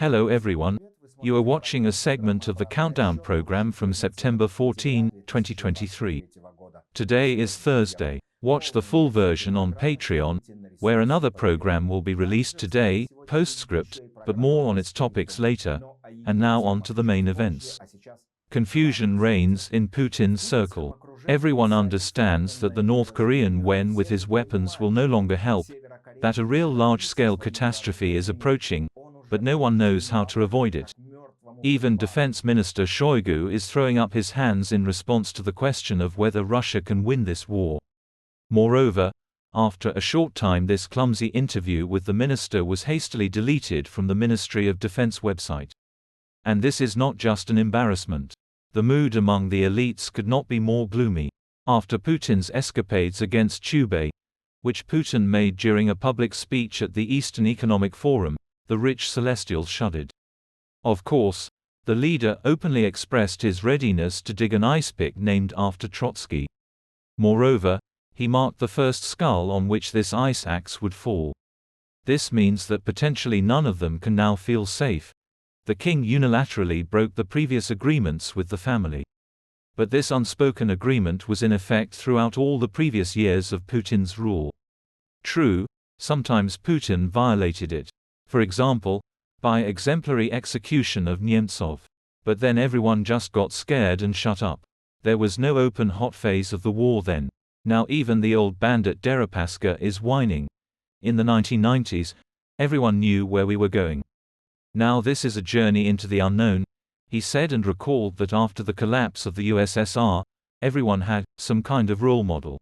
Hello everyone, you are watching a segment of the Countdown program from September 14, 2023. Today is Thursday. Watch the full version on Patreon, where another program will be released today, postscript, but more on its topics later. And now on to the main events. Confusion reigns in Putin's circle. Everyone understands that the North Korean Wen with his weapons will no longer help, that a real large-scale catastrophe is approaching, but no one knows how to avoid it. Even Defense Minister Shoigu is throwing up his hands in response to the question of whether Russia can win this war. Moreover, after a short time this clumsy interview with the minister was hastily deleted from the Ministry of Defense website. And this is not just an embarrassment. The mood among the elites could not be more gloomy. After Putin's escapades against Chubei, which Putin made during a public speech at the Eastern Economic Forum, the rich celestials shuddered. Of course, the leader openly expressed his readiness to dig an ice pick named after Trotsky. Moreover, he marked the first skull on which this ice axe would fall. This means that potentially none of them can now feel safe. The king unilaterally broke the previous agreements with the family. But this unspoken agreement was in effect throughout all the previous years of Putin's rule. True, sometimes Putin violated it. For example, by exemplary execution of Nemtsov. But then everyone just got scared and shut up. There was no open hot phase of the war then. Now even the old bandit Deripaska is whining. In the 1990s, everyone knew where we were going. Now this is a journey into the unknown, he said, and recalled that after the collapse of the USSR, everyone had some kind of role model.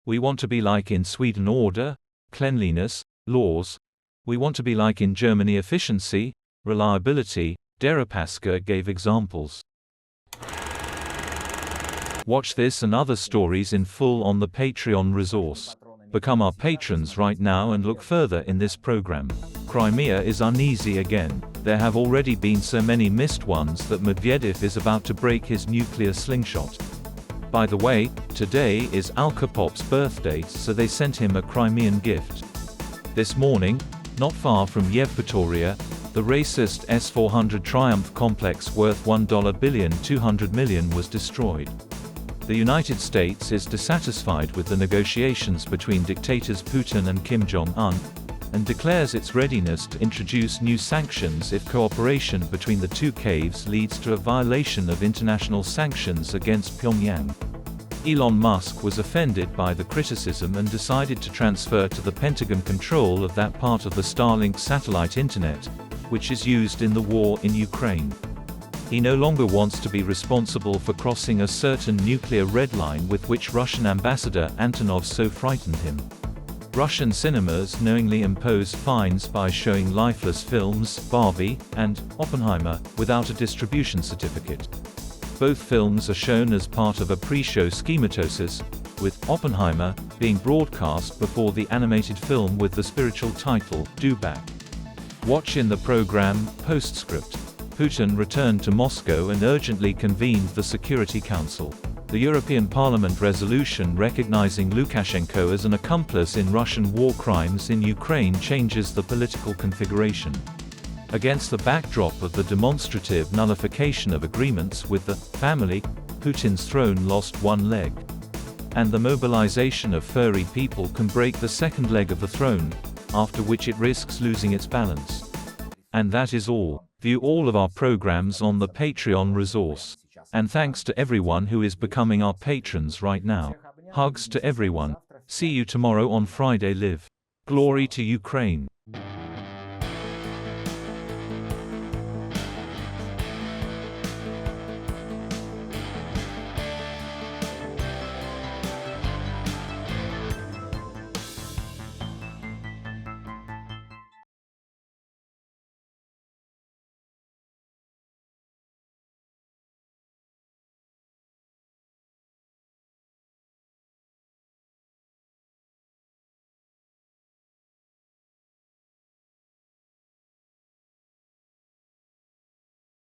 We want to be like in Sweden order, cleanliness, laws. We want to be like in Germany efficiency, reliability. Deripaska gave examples. Watch this and other stories in full on the Patreon resource. Become our patrons right now and look further in this program. Crimea is uneasy again. There have already been so many missed ones that Medvedev is about to break his nuclear slingshot. By the way, today is Alkapop's birthday, so they sent him a Crimean gift. This morning, not far from Yevpatoria, the racist S-400 Triumph complex worth $1.2 billion was destroyed. The United States is dissatisfied with the negotiations between dictators Putin and Kim Jong-Un, and declares its readiness to introduce new sanctions if cooperation between the two caves leads to a violation of international sanctions against Pyongyang. Elon Musk was offended by the criticism and decided to transfer to the Pentagon control of that part of the Starlink satellite internet, which is used in the war in Ukraine. He no longer wants to be responsible for crossing a certain nuclear red line with which Russian ambassador Antonov so frightened him. Russian cinemas knowingly imposed fines by showing lifeless films, Barbie, and Oppenheimer, without a distribution certificate. Both films are shown as part of a pre-show schematosis, with Oppenheimer being broadcast before the animated film with the spiritual title, Do Back. Watch in the program, postscript. Putin returned to Moscow and urgently convened the Security Council. The European Parliament resolution recognizing Lukashenko as an accomplice in Russian war crimes in Ukraine changes the political configuration. Against the backdrop of the demonstrative nullification of agreements with the family, Putin's throne lost one leg. And the mobilization of furry people can break the second leg of the throne, after which it risks losing its balance. And that is all. View all of our programs on the Patreon resource. And thanks to everyone who is becoming our patrons right now. Hugs to everyone. See you tomorrow on Friday Live. Glory to Ukraine.